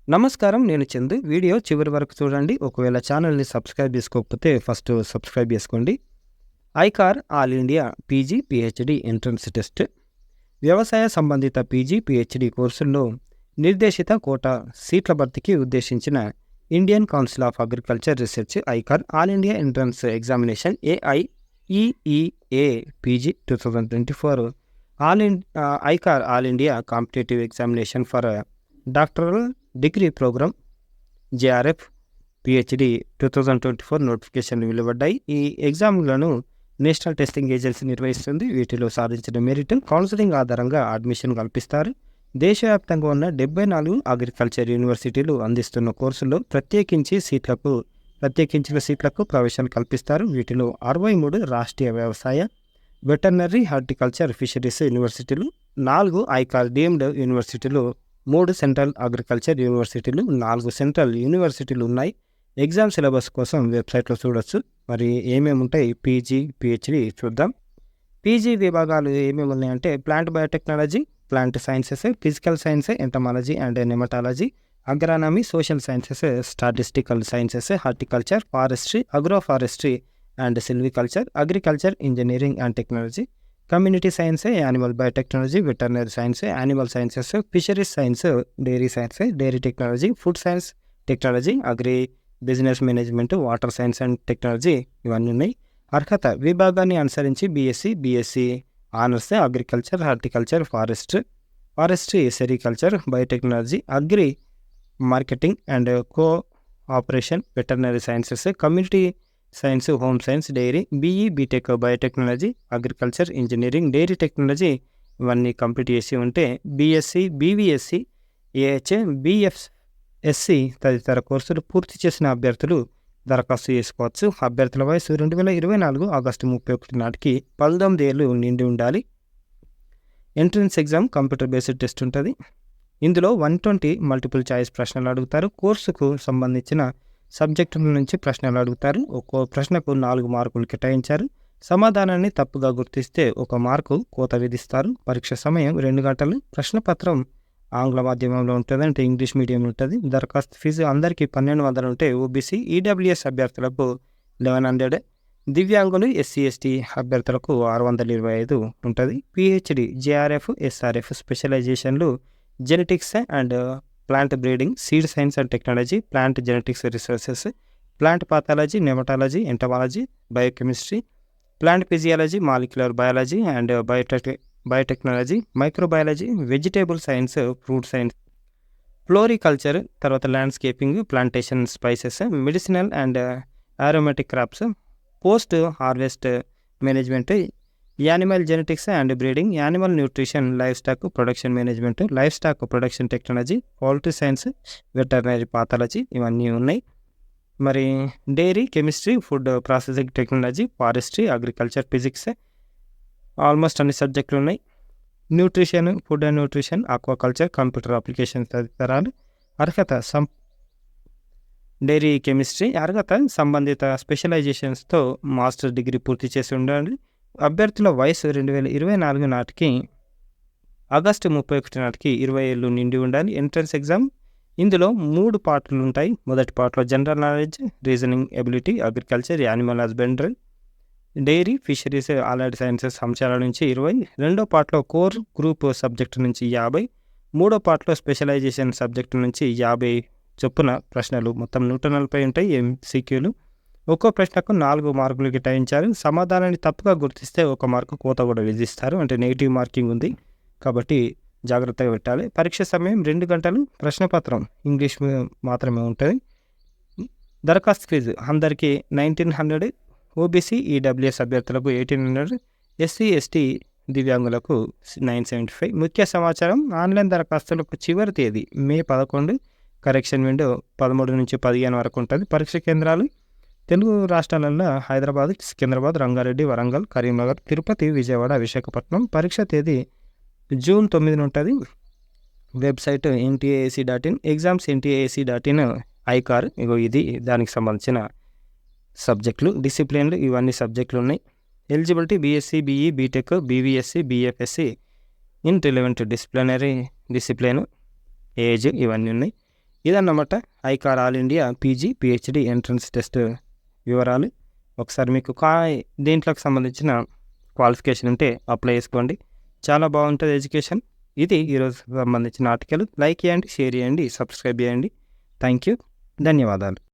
నమస్కారం. నేను చందు. వీడియో చివరి వరకు చూడండి. ఒకవేళ ఛానల్‌ని సబ్స్క్రైబ్ చేసుకోకపోతే ఫస్ట్ సబ్స్క్రైబ్ చేసుకోండి. ICAR all India PG, PhD entrance test. వ్యవసాయ సంబంధిత పీజీ, పీహెచ్‌డీ కోర్సుల్లో నిర్దేశిత కోటా సీట్ల భర్తీకి ఉద్దేశించిన Indian council of agriculture research ICAR all India entrance examination AIEEA PG 2024 ICAR all India competitive examination for doctoral degree programme JRF PhD 2024 నోటిఫికేషన్లు వెలువడ్డాయి. ఈ ఎగ్జామ్లను నేషనల్ టెస్టింగ్ ఏజెన్సీ నిర్వహిస్తుంది. వీటిలో సాధించిన మెరిట్ కౌన్సిలింగ్ ఆధారంగా అడ్మిషన్ కల్పిస్తారు. దేశవ్యాప్తంగా ఉన్న 74 అగ్రికల్చర్ యూనివర్సిటీలు అందిస్తున్న కోర్సుల్లో ప్రత్యేకించిన సీట్లకు ప్రవేశం కల్పిస్తారు. వీటిలో 63 రాష్ట్రీయ వ్యవసాయ, వెటర్నరీ, హార్టికల్చర్, ఫిషరీస్ యూనివర్సిటీలు, 4 ఐకార్ డీమ్డ్ యూనివర్సిటీలు, 3 సెంట్రల్ అగ్రికల్చర్ యూనివర్సిటీలు, 4 సెంట్రల్ యూనివర్సిటీలు ఉన్నాయి. ఎగ్జామ్ సిలబస్ కోసం వెబ్సైట్లో చూడొచ్చు. మరి ఏమేమి ఉంటాయి పీజీ, పిహెచ్డి చూద్దాం. పీజీ విభాగాలు ఏమేమి ఉన్నాయంటే plant biotechnology, plant sciences, physical science, entomology and nematology, agronomy, social sciences, statistical sciences, horticulture, forestry, agroforestry and silviculture, agriculture, engineering and technology, community science, animal biotechnology, veterinary science, animal sciences, fisheries science, dairy science, dairy technology, food science technology, agri business management, water science and technology ఇవన్నీ ఉన్నాయి. అర్హత విభాగాన్ని అనుసరించి BSc honours agriculture, horticulture, forestry, sericulture, biotechnology, agri marketing and cooperation, veterinary sciences, community science, home science, dairy, BTech, biotechnology, agriculture, engineering, dairy technology ఇవన్నీ complete చేసి ఉంటే BSc, BVSc, AH, BFSc తదితర కోర్సులు పూర్తి చేసిన అభ్యర్థులు దరఖాస్తు చేసుకోవచ్చు. అభ్యర్థుల వయసు 2024 ఆగస్టు 31 నాటికి 19 ఏళ్ళు నిండి ఉండాలి. Entrance exam computer based test ఉంటుంది. ఇందులో 120 మల్టిపుల్ చాయిస్ ప్రశ్నలు అడుగుతారు. కోర్సుకు సంబంధించిన సబ్జెక్టుల నుంచి ప్రశ్నలు అడుగుతారు. ఒక్కో ప్రశ్నకు 4 మార్కులు కేటాయించారు. సమాధానాన్ని తప్పుగా గుర్తిస్తే 1 మార్కు కోత విధిస్తారు. పరీక్ష సమయం 2 గంటలు. ప్రశ్నపత్రం ఆంగ్ల మాధ్యమంలో ఉంటుంది, అంటే ఇంగ్లీష్ మీడియం ఉంటుంది. దరఖాస్తు ఫీజు అందరికీ 1200 ఉంటే ఓబీసీ, ఈడబ్ల్యూఎస్ అభ్యర్థులకు 1100, దివ్యాంగులు, ఎస్సీ, ఎస్టీ అభ్యర్థులకు 625 ఉంటుంది. పిహెచ్డి, జేఆర్ఎఫ్, ఎస్ఆర్ఎఫ్ స్పెషలైజేషన్లు genetics and plant breeding, seed science and technology, plant genetics researches, plant pathology, nematology, entomology, biochemistry, plant physiology, molecular biology and biotechnology, microbiology, vegetable science, fruit science, floriculture, తర్వాత landscaping, plantation, spices, medicinal and aromatic crops, post harvest management, animal genetics and breeding, animal nutrition, livestock production management, livestock production technology, poultry science, veterinary pathology ఇవన్నీ ఉన్నాయి. మరి dairy, chemistry, food processing technology, forestry, agriculture, physics almost అన్ని సబ్జెక్టులు ఉన్నాయి. Nutrition, food and nutrition, aquaculture, computer application తదితరాలు. అర్హత dairy chemistry అర్హత సంబంధిత స్పెషలైజేషన్స్తో మాస్టర్ డిగ్రీ పూర్తి చేసి ఉండాలి. అభ్యర్థుల వయసు 2024 నాటికి ఆగస్టు 31 నాటికి 20 ఏళ్ళు నిండి ఉండాలి. ఎంట్రన్స్ ఎగ్జామ్ ఇందులో 3 పార్ట్లు ఉంటాయి. మొదటి పార్ట్లో general knowledge, reasoning ability, agriculture, animal husbandry, dairy, fisheries, allied sciences అంశాల నుంచి 20, రెండో పార్ట్లో కోర్ గ్రూప్ సబ్జెక్టు నుంచి 50, మూడో పార్ట్లో స్పెషలైజేషన్ సబ్జెక్టు నుంచి 50 చొప్పున ప్రశ్నలు మొత్తం 140 ఉంటాయి. ఎంసీక్యూలు ఒక్కో ప్రశ్నకు 4 మార్కులు కేటాయించారు. సమాధానాన్ని తప్పుగా గుర్తిస్తే 1 మార్కు కోత కూడా విధిస్తారు, అంటే నెగిటివ్ మార్కింగ్ ఉంది కాబట్టి జాగ్రత్తగా పెట్టాలి. పరీక్ష సమయం 2 గంటలు. ప్రశ్నపత్రం ఇంగ్లీష్ మాత్రమే ఉంటుంది. దరఖాస్తు ఫీజు అందరికీ 1900, ఓబీసీ, ఈడబ్ల్యూఎస్ అభ్యర్థులకు 1800, ఎస్సీ, ఎస్టీ దివ్యాంగులకు 975. ముఖ్య సమాచారం ఆన్లైన్ దరఖాస్తులకు చివరి తేదీ మే 11, కరెక్షన్ విండో 13 నుంచి 15 వరకు ఉంటుంది. పరీక్ష కేంద్రాలు తెలుగు రాష్ట్రాలలో హైదరాబాద్, సికింద్రాబాద్, రంగారెడ్డి, వరంగల్, కరీంనగర్, తిరుపతి, విజయవాడ, విశాఖపట్నం. పరీక్ష తేదీ జూన్ 9 ఉంటుంది. Website NTAAC.in, exams NTAAC.in, ICAR ఇది దానికి సంబంధించిన సబ్జెక్టులు. డిసిప్లిన్లు ఇవన్నీ సబ్జెక్టులు ఉన్నాయి. Eligibility BSc, BE, BTech, BVSc, BFSc in relevant discipline, age ఇవన్నీ ఉన్నాయి. ఇదన్నమాట ICAR all India PG PhD entrance test వివరాలు. ఒకసారి మీకు దీంట్లోకి సంబంధించిన క్వాలిఫికేషన్ ఉంటే అప్లై చేసుకోండి. చాలా బాగుంటుంది ఎడ్యుకేషన్. ఇది ఈరోజు సంబంధించిన ఆర్టికల్. లైక్ చేయండి, షేర్ చేయండి, సబ్స్క్రైబ్ చేయండి. Thank you. ధన్యవాదాలు.